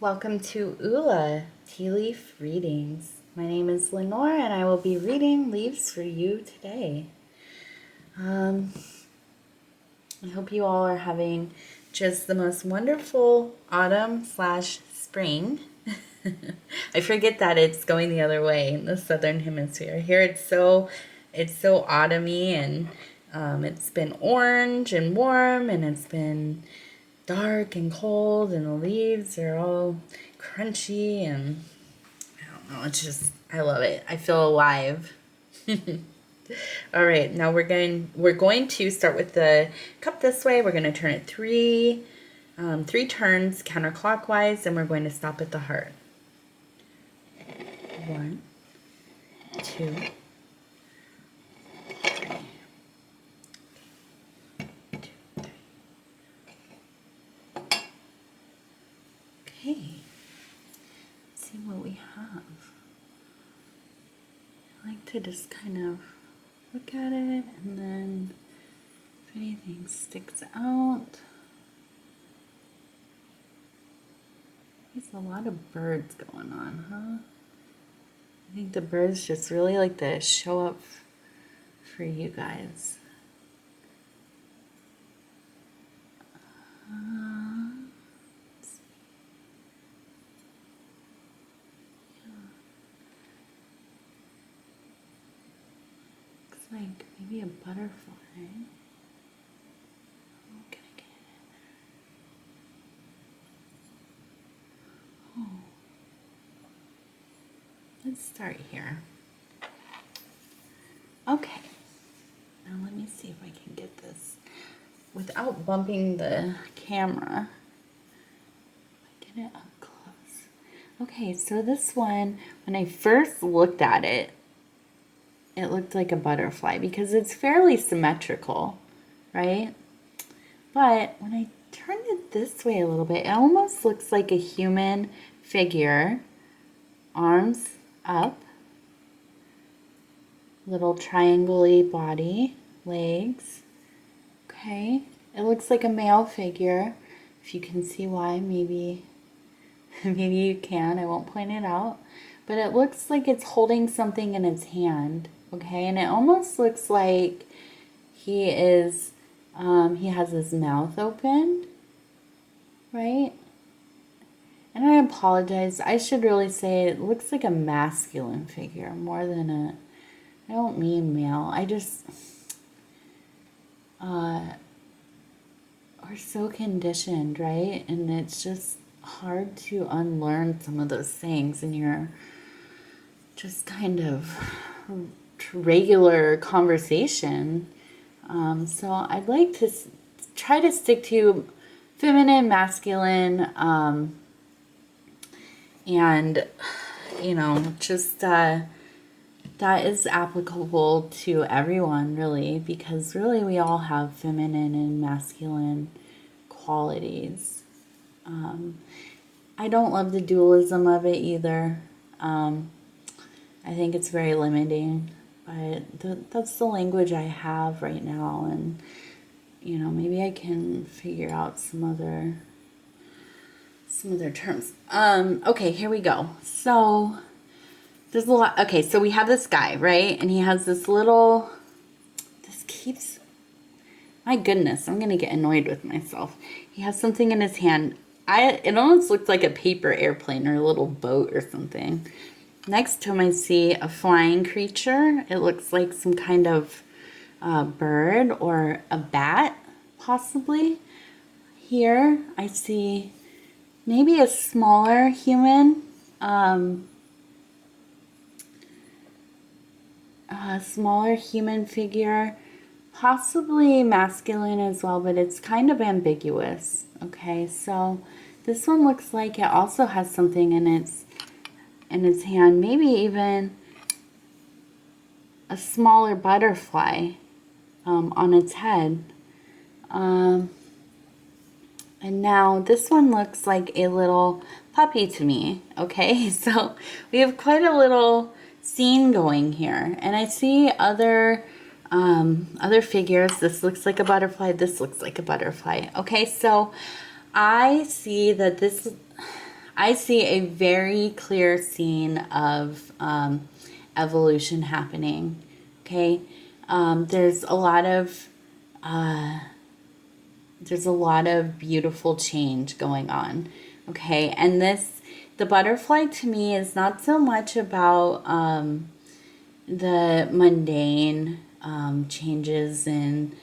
Welcome to Ula Tea Leaf Readings. My name is Lenore and I will be reading leaves for you today. I hope you all are having just the most wonderful autumn/spring. I forget that it's going the other way in the southern hemisphere. Here it's so autumny and it's been orange and warm and it's been dark and cold and the leaves are all crunchy and I don't know, it's just I love it. I feel alive. All right, now we're going to start with the cup this way. We're going to turn it three turns counterclockwise and we're going to stop at the heart. 1, 2, 3. Okay, let's see what we have. I like to just kind of look at it and then if anything sticks out. There's a lot of birds going on, huh? I think the birds just really like to show up for you guys. Looks like maybe a butterfly. Oh, can I get it in there? Oh. Let's start here. Okay. Now let me see if I can get this without bumping the camera. Get it up close. Okay, so this one, when I first looked at it, it looked like a butterfly because it's fairly symmetrical, right? But when I turned it this way a little bit, it almost looks like a human figure, arms up, little triangle-y body, legs. Okay, it looks like a male figure. If you can see why, maybe you can. I won't point it out. But it looks like it's holding something in its hand. Okay, and it almost looks like he is, he has his mouth open, right? And I apologize. I should really say it looks like a masculine figure more than a, I don't mean male. I just, we're so conditioned, right? And it's just hard to unlearn some of those things in your just kind of regular conversation. So I'd like to try to stick to feminine, masculine, and, you know, just that is applicable to everyone, really, because really we all have feminine and masculine qualities. I don't love the dualism of it either. I think it's very limiting, but that's the language I have right now, and you know, maybe I can figure out some other terms. Okay, here we go. So there's a lot. Okay, so we have this guy, right? And he has this little, this keeps, my goodness, I'm gonna get annoyed with myself. He has something in his hand. It almost looks like a paper airplane or a little boat or something. Next to him, I see a flying creature. It looks like some kind of bird or a bat, possibly. Here, I see maybe a smaller human, figure, possibly masculine as well, but it's kind of ambiguous. Okay, so this one looks like it also has something in its hand, maybe even a smaller butterfly on its head. And now this one looks like a little puppy to me. Okay, so we have quite a little scene going here, and I see other figures. This looks like a butterfly. This looks like a butterfly. Okay, so I see that I see a very clear scene of evolution happening. Okay, there's a lot of beautiful change going on. Okay, and the butterfly to me is not so much about the mundane changes in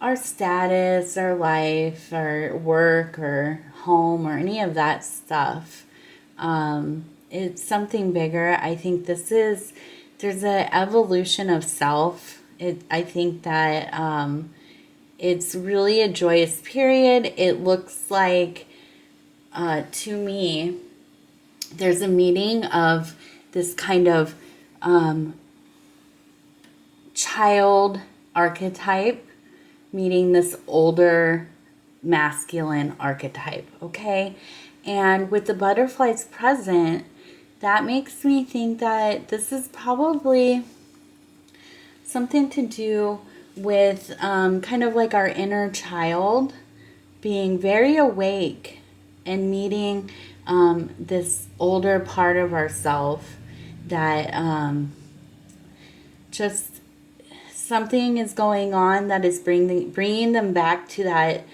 our status, our life, our work, or home, or any of that stuff. It's something bigger. I think there's an evolution of self. I think that it's really a joyous period. It looks like, to me, there's a meeting of this kind of child archetype meeting this older masculine archetype, okay? And with the butterflies present, that makes me think that this is probably something to do with kind of like our inner child being very awake and meeting this older part of ourself that just something is going on that is bringing them back to that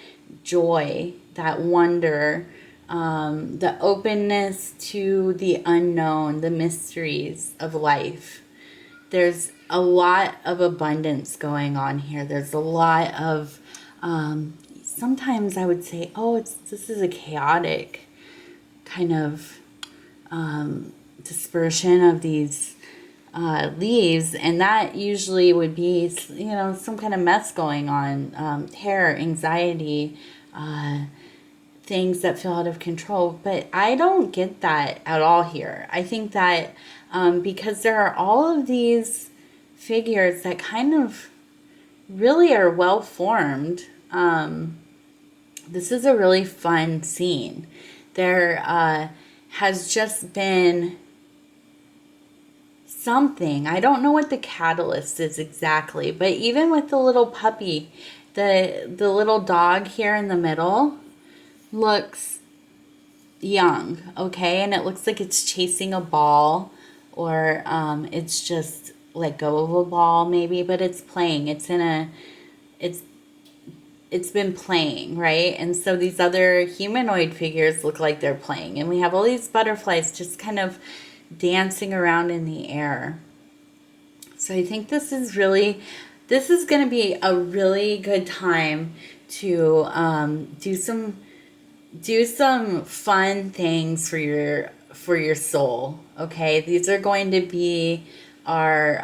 joy, that wonder, the openness to the unknown, the mysteries of life. There's a lot of abundance going on here. There's a lot of, sometimes I would say, this is a chaotic kind of dispersion of these leaves, and that usually would be, some kind of mess going on, terror, anxiety, things that feel out of control. But I don't get that at all here. I think that because there are all of these figures that kind of really are well formed, this is a really fun scene. There has just been something. I don't know what the catalyst is exactly, but even with the little puppy, the little dog here in the middle looks young, okay? And it looks like it's chasing a ball, or it's just let go of a ball maybe, but it's playing. It's been playing, right? And so these other humanoid figures look like they're playing, and we have all these butterflies just kind of dancing around in the air. So I think this is going to be a really good time to do some fun things for your soul. Okay, these are going to be our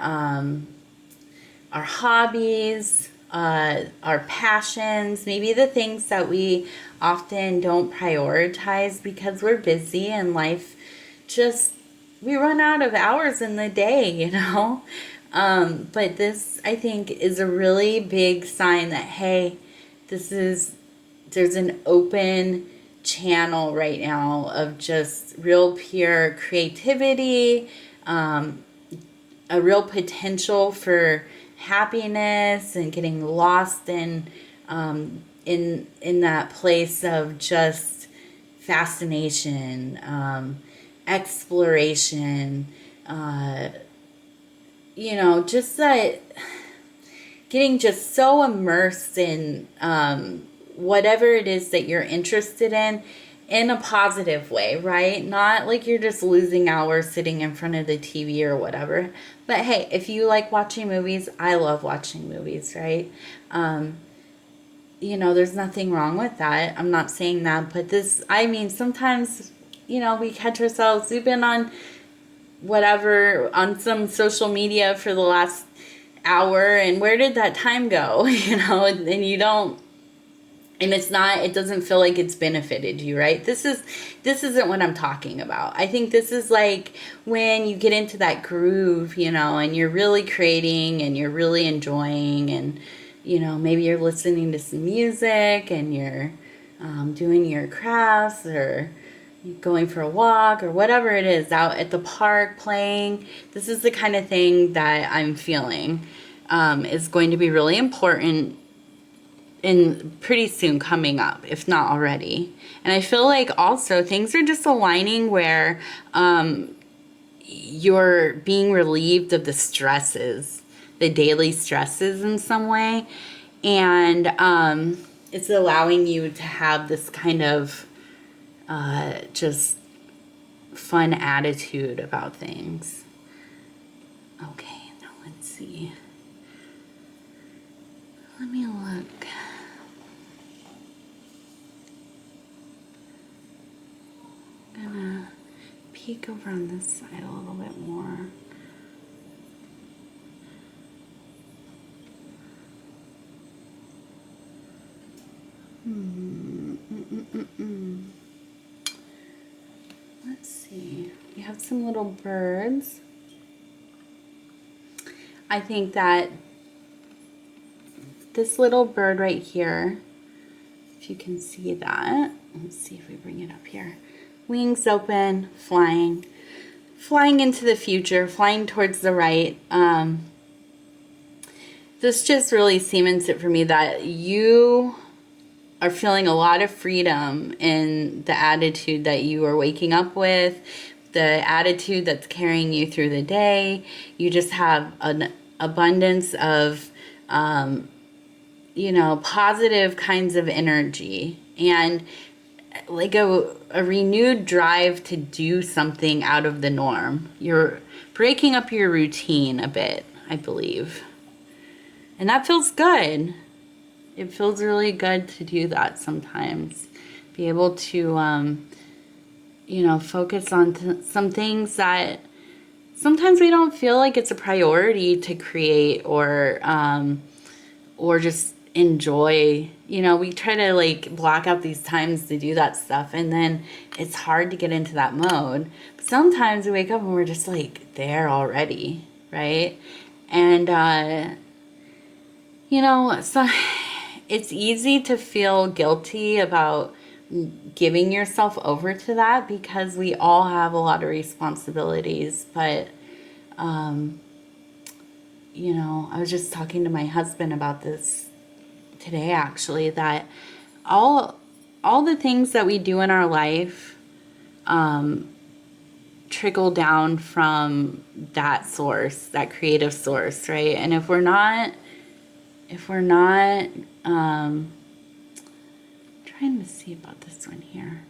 hobbies, our passions, maybe the things that we often don't prioritize because we're busy and life just, we run out of hours in the day, but this, I think, is a really big sign that, hey, there's an open channel right now of just real pure creativity, a real potential for happiness and getting lost in that place of just fascination, exploration, just that getting just so immersed in whatever it is that you're interested in a positive way, right? Not like you're just losing hours sitting in front of the TV or whatever. But hey, if you like watching movies, I love watching movies, right? There's nothing wrong with that. I'm not saying that, but sometimes, we catch ourselves, we've been on whatever, on some social media for the last hour, and where did that time go? And you don't, and it doesn't feel like it's benefited you, right? This isn't what I'm talking about. I think this is like when you get into that groove, and you're really creating and you're really enjoying, and, maybe you're listening to some music and you're doing your crafts or going for a walk or whatever it is, out at the park playing. This is the kind of thing that I'm feeling is going to be really important in pretty soon coming up, if not already. And I feel like also things are just aligning where you're being relieved of the stresses, the daily stresses in some way. And it's allowing you to have this kind of just fun attitude about things. Okay, now let's see. Let me look. I'm gonna peek over on this side a little bit more. Let's see. We have some little birds. I think that this little bird right here, if you can see that, let's see if we bring it up here. Wings open, flying into the future, flying towards the right. This just really cements it for me that you are feeling a lot of freedom in the attitude that you are waking up with, the attitude that's carrying you through the day. You just have an abundance of, positive kinds of energy and like a renewed drive to do something out of the norm. You're breaking up your routine a bit, I believe. And that feels good. It feels really good to do that sometimes. Be able to, focus on some things that sometimes we don't feel like it's a priority to create or just enjoy. We try to like block out these times to do that stuff, and then it's hard to get into that mode. But sometimes we wake up and we're just like there already, right? And so it's easy to feel guilty about giving yourself over to that because we all have a lot of responsibilities. But I was just talking to my husband about this today, actually, that all the things that we do in our life trickle down from that source, that creative source, right? And if we're not trying to see about this one here,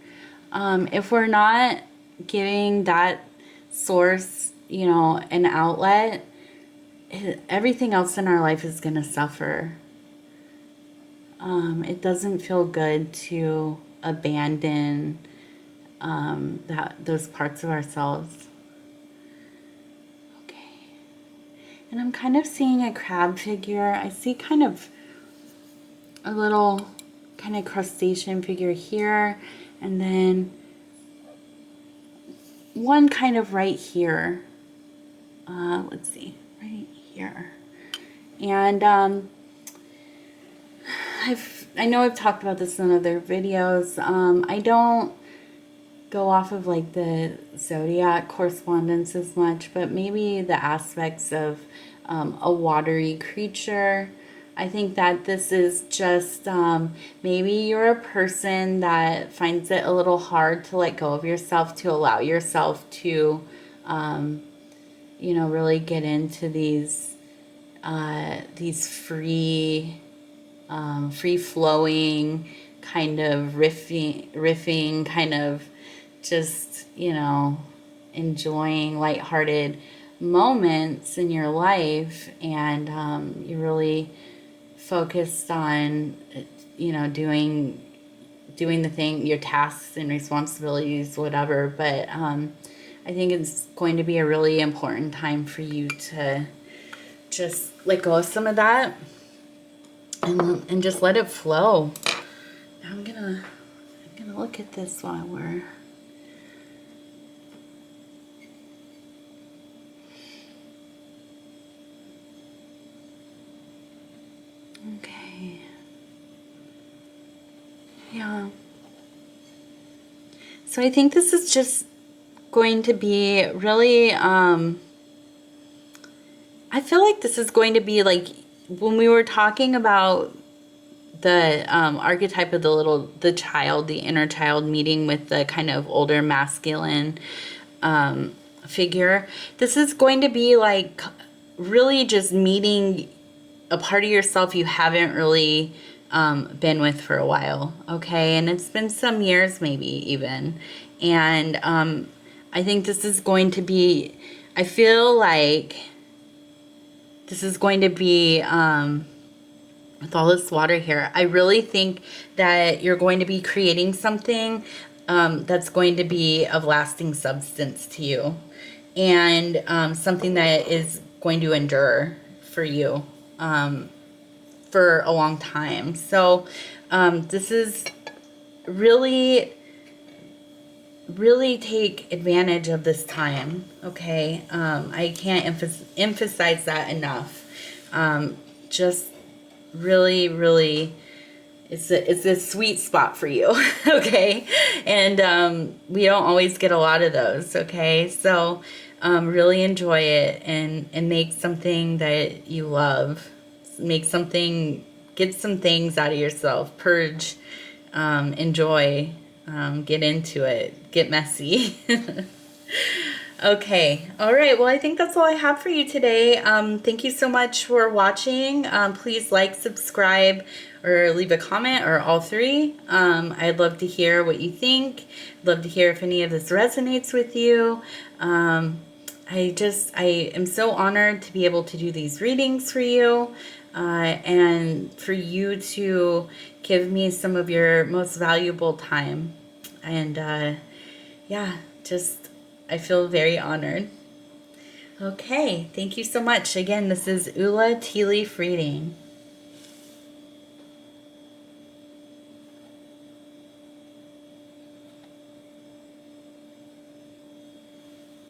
if we're not giving that source, an outlet, everything else in our life is going to suffer. It doesn't feel good to abandon those parts of ourselves. Okay. And I'm kind of seeing a crab figure. I see kind of a little kind of crustacean figure here, and then one kind of right here. Let's see, right here. And I know I've talked about this in other videos. I don't go off of like the zodiac correspondence as much, but maybe the aspects of a watery creature. I think that this is just maybe you're a person that finds it a little hard to let go of yourself, to allow yourself to, really get into these free flowing kind of riffing kind of just, enjoying lighthearted moments in your life, and you're really focused on, doing the thing, your tasks and responsibilities, whatever. But I think it's going to be a really important time for you to just let go of some of that and just let it flow. Now I'm gonna look at this while we're okay. Yeah. So I think this is just going to be really, I feel like this is going to be like when we were talking about archetype of the child, the inner child meeting with the kind of older masculine figure. This is going to be like really just meeting a part of yourself you haven't really been with for a while, okay? And it's been some years, maybe even. And I think this is going to be, I feel like this is going to be, with all this water here, I really think that you're going to be creating something that's going to be of lasting substance to you, and something that is going to endure for you for a long time. So this is really, really take advantage of this time, okay? I can't emphasize that enough. Just really, really, it's a sweet spot for you, okay? And we don't always get a lot of those, okay? So really enjoy it and make something that you love. Make something, get some things out of yourself, purge, enjoy, get into it, get messy. Okay. All right. Well, I think that's all I have for you today. Thank you so much for watching. Please like, subscribe, or leave a comment, or all three. I'd love to hear what you think. I'd love to hear if any of this resonates with you. I am so honored to be able to do these readings for you, and for you to give me some of your most valuable time. And yeah, I feel very honored. Okay, thank you so much. Again, this is Ula Tea Leaf Reading.